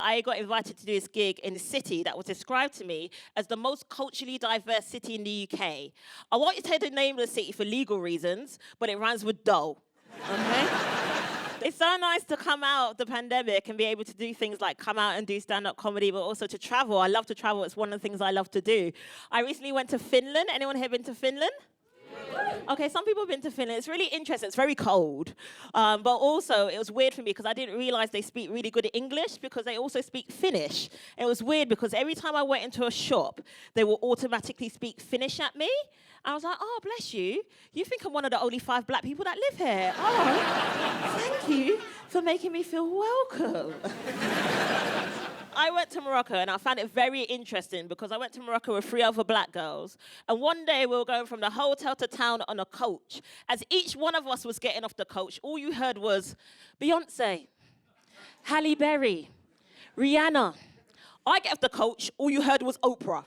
I got invited to do this gig in a city that was described to me as the most culturally diverse city in the UK. I want you to take the name of the city for legal reasons, but it rhymes with dull. Okay? It's so nice to come out of the pandemic and be able to do things like come out and do stand-up comedy, but also to travel. I love to travel. It's one of the things I love to do. I recently went to Finland. Anyone here been to Finland? Okay, some people have been to Finland. It's really interesting. It's very cold. But also, it was weird for me because I didn't realize they speak really good English because they also speak Finnish. And it was weird because every time I went into a shop, they will automatically speak Finnish at me. I was like, oh, bless you. You think I'm one of the only 5 black people that live here. Oh, thank you for making me feel welcome. I went to Morocco and I found it very interesting because I went to Morocco with 3 other black girls. And one day we were going from the hotel to town on a coach. As each one of us was getting off the coach, all you heard was Beyonce, Halle Berry, Rihanna. I get off the coach, all you heard was Oprah.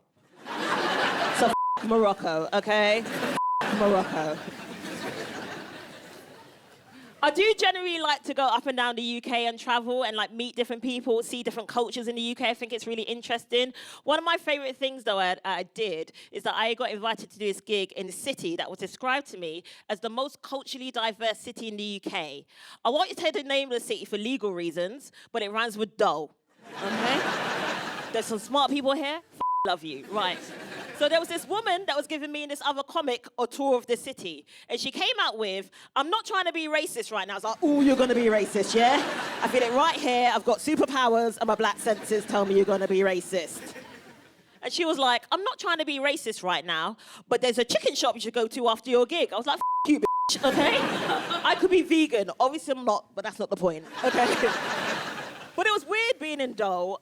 So Morocco, okay? Morocco. I do generally like to go up and down the UK and travel and like meet different people, see different cultures in the UK. I think it's really interesting. One of my favorite things though I did is that I got invited to do this gig in a city that was described to me as the most culturally diverse city in the UK. I want you to take the name of the city for legal reasons, but it rhymes with dull, okay? There's some smart people here, love you, right. So there was this woman that was giving me and this other comic a tour of the city. And she came out with, I'm not trying to be racist right now. I was like, oh, you're going to be racist, yeah? I feel it right here. I've got superpowers and my black senses tell me you're going to be racist. And she was like, I'm not trying to be racist right now, but there's a chicken shop you should go to after your gig. I was like, you, bitch, okay? I could be vegan. Obviously I'm not, but that's not the point, okay? But it was weird being in Dole,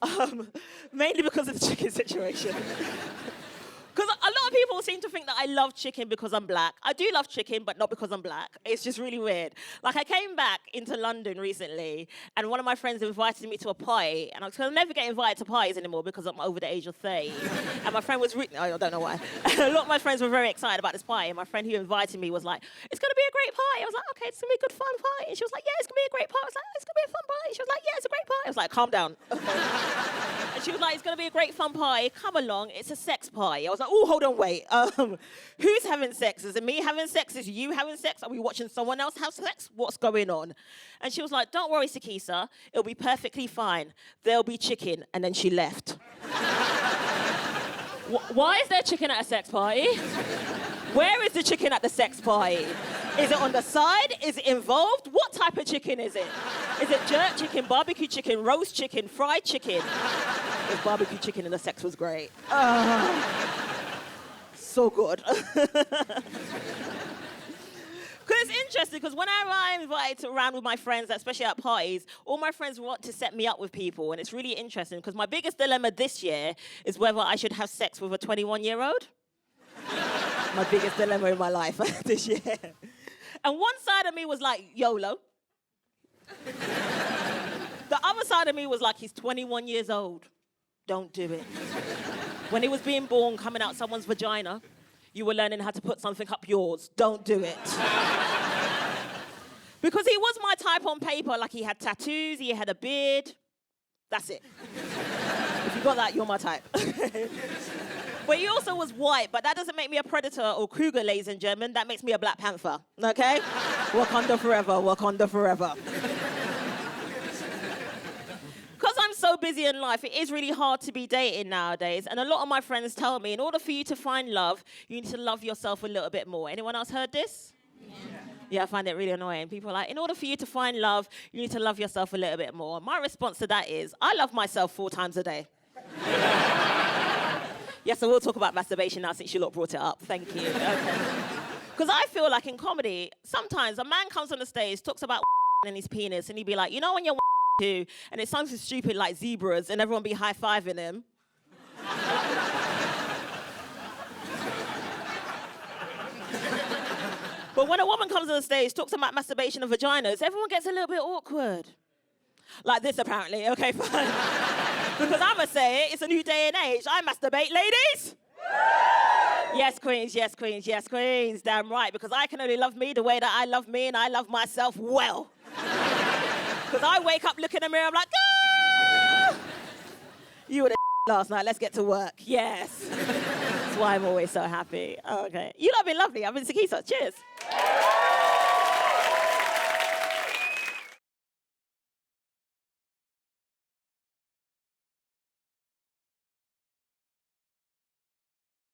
mainly because of the chicken situation. Because a lot of people seem to think that I love chicken because I'm black. I do love chicken, but not because I'm black. It's just really weird. Like, I came back into London recently, and one of my friends invited me to a party, and I'll never get invited to parties anymore because I'm over the age of 30. And my friend was I don't know why. A lot of my friends were very excited about this party, and my friend who invited me was like, it's going to be a great party. I was like, okay, it's going to be a good, fun party. And she was like, yeah, it's going to be a great party. I was like, it's going to be a fun party. She was like, yeah, it's a great party. I was like, calm down. And she was like, it's going to be a great, fun party. Come along. It's a sex party. I was like, oh, hold on, wait. Who's having sex? Is it me having sex? Is you having sex? Are we watching someone else have sex? What's going on? And she was like, don't worry, Sikisa. It'll be perfectly fine. There'll be chicken. And then she left. Why is there chicken at a sex party? Where is the chicken at the sex party? Is it on the side? Is it involved? What type of chicken is it? Is it jerk chicken, barbecue chicken, roast chicken, fried chicken? There's barbecue chicken and the sex was great. So good. Because it's interesting, because whenever I'm invited around with my friends, especially at parties, all my friends want to set me up with people, and it's really interesting, because my biggest dilemma this year is whether I should have sex with a 21-year-old. My biggest dilemma in my life this year. And one side of me was like, YOLO. The other side of me was like, he's 21 years old. Don't do it. When he was being born, coming out someone's vagina, you were learning how to put something up yours. Don't do it. Because he was my type on paper. Like, he had tattoos, he had a beard. That's it. If you got that, you're my type. But he also was white, but that doesn't make me a predator or cougar, ladies and gentlemen. That makes me a Black Panther, okay? Wakanda forever, Wakanda forever. Because I'm so busy in life, it is really hard to be dating nowadays. And a lot of my friends tell me, in order for you to find love, you need to love yourself a little bit more. Anyone else heard this? Yeah, I find it really annoying. People are like, in order for you to find love, you need to love yourself a little bit more. My response to that is, I love myself 4 times a day. Yes, so we'll talk about masturbation now since you lot brought it up. Thank you. Because I feel like in comedy, sometimes a man comes on the stage, talks about and his penis, and he'd be like, you know when you're too, and it sounds stupid like zebras, and everyone be high-fiving him. But when a woman comes on the stage, talks about masturbation and vaginas, everyone gets a little bit awkward. Like this, apparently. Okay, fine. Because I'ma say it, it's a new day and age. I masturbate, ladies. Yes, queens, yes, queens, yes, queens. Damn right, because I can only love me the way that I love me, and I love myself well. Because I wake up, look in the mirror, I'm like, ah! last night. Let's get to work. Yes. That's why I'm always so happy. Okay. You lot have been lovely. I've been Sikisa. Cheers.